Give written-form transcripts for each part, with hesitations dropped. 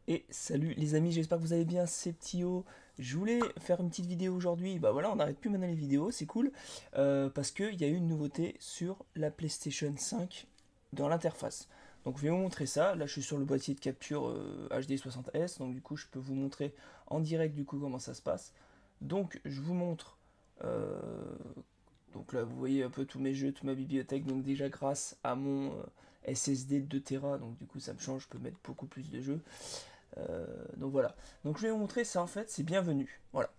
Et salut les amis, j'espère que vous allez bien, c'est Ptio. Je voulais faire une petite vidéo aujourd'hui. Bah voilà, on n'arrête plus maintenant les vidéos, c'est cool. Parce qu'il y a eu une nouveauté sur la PlayStation 5 dans l'interface. Donc je vais vous montrer ça. Là je suis sur le boîtier de capture HD 60S. Donc du coup je peux vous montrer en direct du coup comment ça se passe. Donc je vous montre. euh, donc là vous voyez un peu tous mes jeux, toute ma bibliothèque. Donc déjà grâce à mon SSD de 2 Tera. Donc du coup ça me change, je peux mettre beaucoup plus de jeux. Donc voilà. Donc je vais vous montrer ça en fait, c'est bienvenu. Voilà.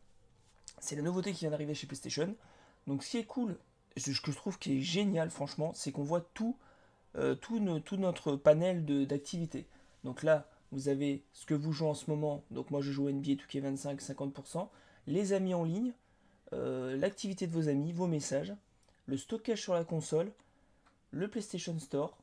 C'est la nouveauté qui vient d'arriver chez PlayStation. Donc ce qui est cool, ce que je trouve qui est génial franchement, c'est qu'on voit tout notre panel d'activités. Donc là, vous avez ce que vous jouez en ce moment. Donc moi je joue NBA 2K25, 50%. Les amis en ligne, l'activité de vos amis, vos messages, le stockage sur la console, le PlayStation Store,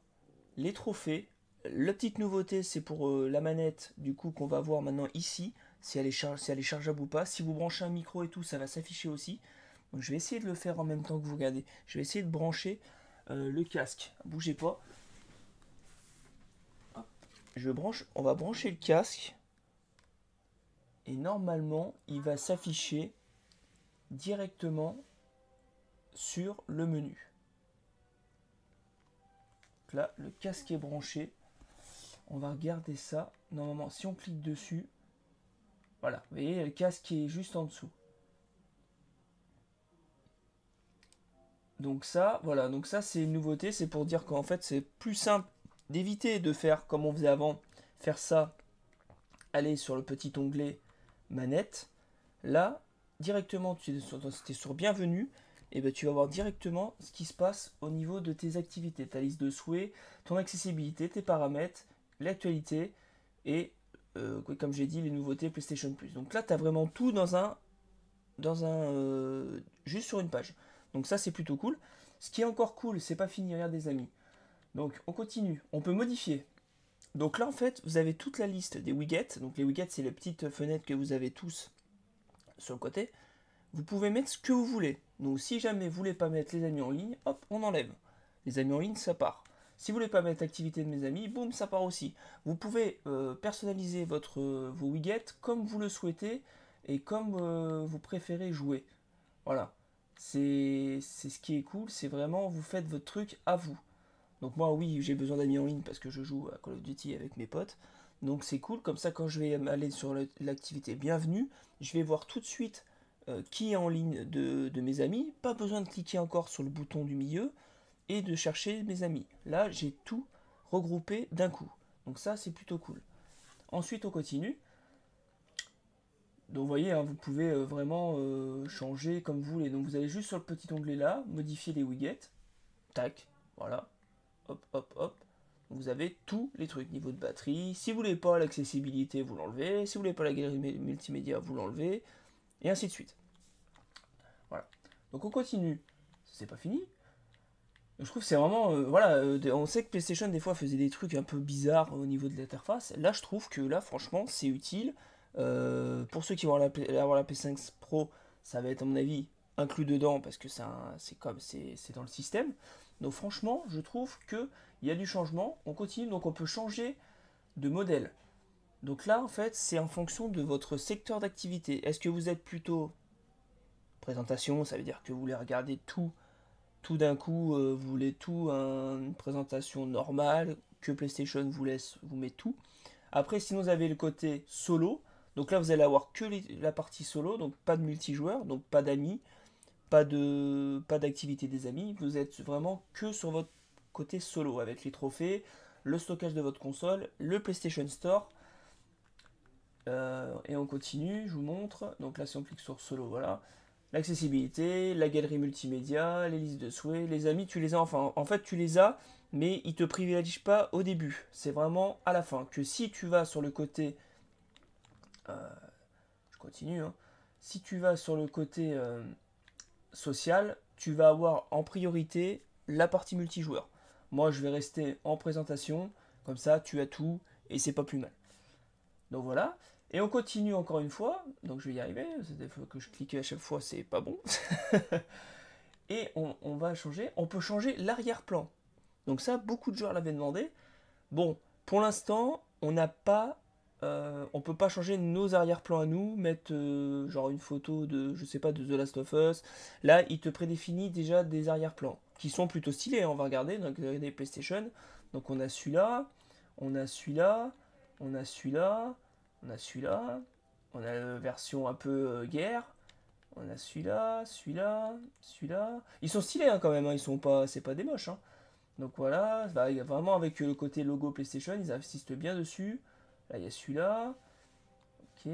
les trophées. La petite nouveauté, c'est pour la manette, du coup, qu'on va voir maintenant ici, si elle est chargeable ou pas. Si vous branchez un micro et tout, ça va s'afficher aussi. Donc je vais essayer de le faire en même temps que vous regardez. Je vais essayer de brancher le casque. Bougez pas. On va brancher le casque. Et normalement, il va s'afficher directement sur le menu. Donc là, le casque est branché. On va regarder ça. Normalement, si on clique dessus, voilà, vous voyez, le casque est juste en dessous. Donc ça, voilà, donc ça c'est une nouveauté, c'est pour dire qu'en fait c'est plus simple d'éviter de faire comme on faisait avant, faire ça, aller sur le petit onglet manette. Là, directement, tu es sur Bienvenue, et ben tu vas voir directement ce qui se passe au niveau de tes activités, ta liste de souhaits, ton accessibilité, tes paramètres, l'actualité et comme j'ai dit les nouveautés PlayStation Plus. Donc là, tu as vraiment tout juste sur une page. Donc ça c'est plutôt cool. Ce qui est encore cool, c'est pas fini, regarde des amis. Donc on continue, on peut modifier. Donc là en fait, vous avez toute la liste des widgets. Donc les widgets, c'est les petites fenêtres que vous avez tous sur le côté. Vous pouvez mettre ce que vous voulez. Donc si jamais vous voulez pas mettre les amis en ligne, hop, on enlève. Les amis en ligne, ça part. Si vous voulez pas mettre activité de mes amis, boum, ça part aussi. Vous pouvez personnaliser vos widgets comme vous le souhaitez et comme vous préférez jouer. Voilà. C'est ce qui est cool, c'est vraiment vous faites votre truc à vous. Donc moi oui, j'ai besoin d'amis en ligne parce que je joue à Call of Duty avec mes potes. Donc c'est cool, comme ça quand je vais aller sur l'activité bienvenue, je vais voir tout de suite qui est en ligne de mes amis. Pas besoin de cliquer encore sur le bouton du milieu et de chercher mes amis. Là j'ai tout regroupé d'un coup. Donc ça c'est plutôt cool. Ensuite on continue. Donc vous voyez, hein, vous pouvez vraiment changer comme vous voulez. Donc vous allez juste sur le petit onglet là, modifier les widgets. Tac, voilà. Hop, hop, hop. Vous avez tous les trucs, niveau de batterie. Si vous voulez pas l'accessibilité, vous l'enlevez. Si vous voulez pas la galerie multimédia, vous l'enlevez. Et ainsi de suite. Voilà. Donc on continue. C'est pas fini. Je trouve que c'est vraiment. Voilà, on sait que PlayStation des fois faisait des trucs un peu bizarres au niveau de l'interface. Là, je trouve que là, franchement, c'est utile. Pour ceux qui vont avoir la PS5 Pro, ça va être à mon avis inclus dedans parce que c'est dans le système. Donc franchement, je trouve que il y a du changement. On continue, donc on peut changer de modèle. Donc là, en fait, c'est en fonction de votre secteur d'activité. Est-ce que vous êtes plutôt présentation, ça veut dire que vous voulez regarder tout d'un coup, vous voulez une présentation normale, que PlayStation vous laisse, vous met tout. Après, sinon, vous avez le côté solo. Donc là, vous allez avoir que la partie solo, donc pas de multijoueur, donc pas d'amis, pas d'activité des amis. Vous êtes vraiment que sur votre côté solo, avec les trophées, le stockage de votre console, le PlayStation Store. Et on continue, je vous montre. Donc là, si on clique sur solo, voilà. L'accessibilité, la galerie multimédia, les listes de souhaits, les amis, tu les as, enfin, en fait, tu les as, mais ils te privilégient pas au début. C'est vraiment à la fin. Que si tu vas sur le côté. Je continue, hein. Si tu vas sur le côté social, tu vas avoir en priorité la partie multijoueur. Moi, je vais rester en présentation, comme ça, tu as tout, et c'est pas plus mal. Donc voilà. Et on continue encore une fois. Donc je vais y arriver. Des fois que je clique à chaque fois, c'est pas bon. Et on va changer. On peut changer l'arrière-plan. Donc ça, beaucoup de joueurs l'avaient demandé. Bon, pour l'instant, on n'a pas on peut pas changer nos arrière-plans à nous, mettre genre une photo de, je sais pas, de The Last of Us. Là, il te prédéfinit déjà des arrière-plans qui sont plutôt stylés, hein. On va regarder, donc des PlayStation. Donc on a celui-là, on a celui-là, on a celui-là, on a celui-là, on a la version un peu guerre. On a celui-là, celui-là, celui-là. Ils sont stylés hein, quand même, hein. Ils sont pas, c'est pas des moches, hein. Donc voilà, bah, vraiment avec le côté logo PlayStation, ils insistent bien dessus. Là, il y a celui-là. Ok.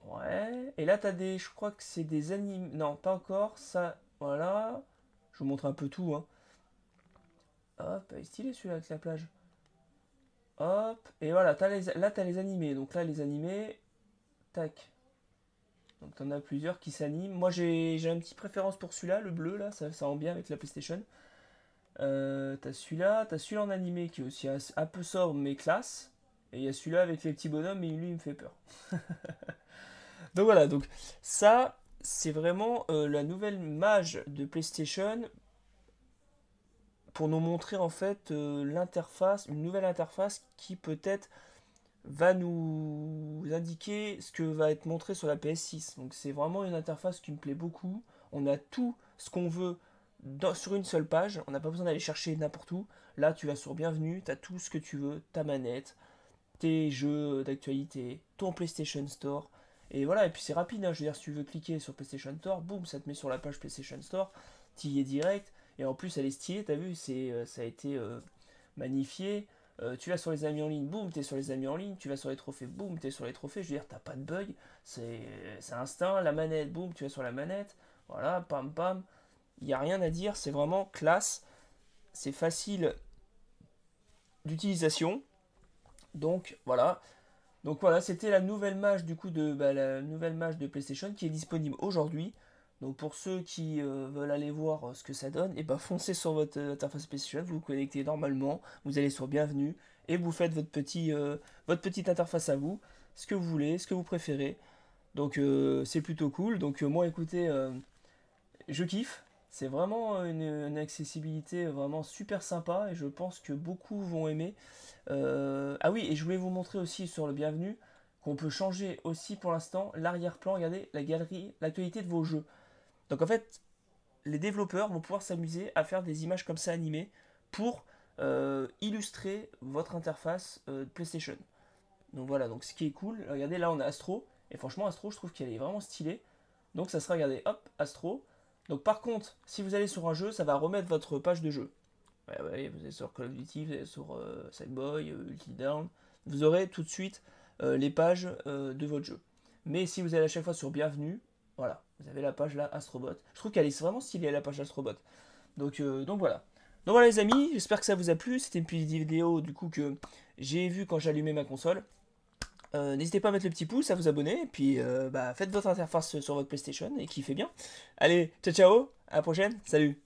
Ouais. Et là, t'as des. Je crois que c'est des animes. Non, pas encore. Ça, voilà. Je vous montre un peu tout, hein. Hop, il est stylé celui-là avec la plage. Hop. Et voilà, là, t'as les animés. Donc là, les animés. Tac. Donc t'en as plusieurs qui s'animent. Moi, j'ai une petite préférence pour celui-là, le bleu, là. Ça rend bien avec la PlayStation. T'as celui-là en animé qui est aussi un peu sobre mais classe. Et il y a celui-là avec les petits bonhommes, et lui il me fait peur. Donc voilà, donc ça c'est vraiment la nouvelle mage de PlayStation pour nous montrer en fait l'interface, une nouvelle interface qui peut-être va nous indiquer ce que va être montré sur la PS6. Donc c'est vraiment une interface qui me plaît beaucoup. On a tout ce qu'on veut sur une seule page. On n'a pas besoin d'aller chercher n'importe où. Là, tu vas sur Bienvenue, tu as tout ce que tu veux, ta manette, tes jeux d'actualité, ton PlayStation Store. Et voilà, et puis c'est rapide, hein. Je veux dire, si tu veux cliquer sur PlayStation Store, boum, ça te met sur la page PlayStation Store, tu y es direct. Et en plus, elle est stylée, t'as vu, ça a été magnifié. Tu vas sur les amis en ligne, boum, t'es sur les amis en ligne. Tu vas sur les trophées, boum, t'es sur les trophées. Je veux dire, t'as pas de bug, c'est instinct. La manette, boum, tu vas sur la manette. Voilà, pam pam. Il n'y a rien à dire, c'est vraiment classe. C'est facile d'utilisation. Donc voilà. Donc voilà, c'était la nouvelle mage du coup la nouvelle mage de PlayStation qui est disponible aujourd'hui. Donc pour ceux qui veulent aller voir ce que ça donne, et ben foncez sur votre interface PlayStation, vous vous connectez normalement, vous allez sur Bienvenue et vous faites votre petite interface à vous, ce que vous voulez, ce que vous préférez. Donc c'est plutôt cool. Donc moi écoutez, je kiffe. C'est vraiment une accessibilité vraiment super sympa et je pense que beaucoup vont aimer. Ah oui, et je voulais vous montrer aussi sur le Bienvenu qu'on peut changer aussi pour l'instant l'arrière-plan. Regardez la galerie, l'actualité de vos jeux. Donc en fait, les développeurs vont pouvoir s'amuser à faire des images comme ça animées pour illustrer votre interface PlayStation. Donc voilà, donc ce qui est cool, regardez là on a Astro, et franchement Astro je trouve qu'elle est vraiment stylée. Donc ça sera, regardez, hop, Astro. Donc par contre, si vous allez sur un jeu, ça va remettre votre page de jeu. Ouais, ouais, vous êtes sur Call of Duty, vous êtes sur Sackboy, Ulti Down, vous aurez tout de suite les pages de votre jeu. Mais si vous allez à chaque fois sur Bienvenue, voilà, vous avez la page là, Astrobot. Je trouve qu'elle est vraiment stylée, la page Astrobot. Donc voilà. Donc voilà les amis, j'espère que ça vous a plu. C'était une petite vidéo du coup que j'ai vue quand j'allumais ma console. N'hésitez pas à mettre le petit pouce, à vous abonner, et puis faites votre interface sur votre PlayStation et kiffez bien. Allez, ciao ciao, à la prochaine, salut.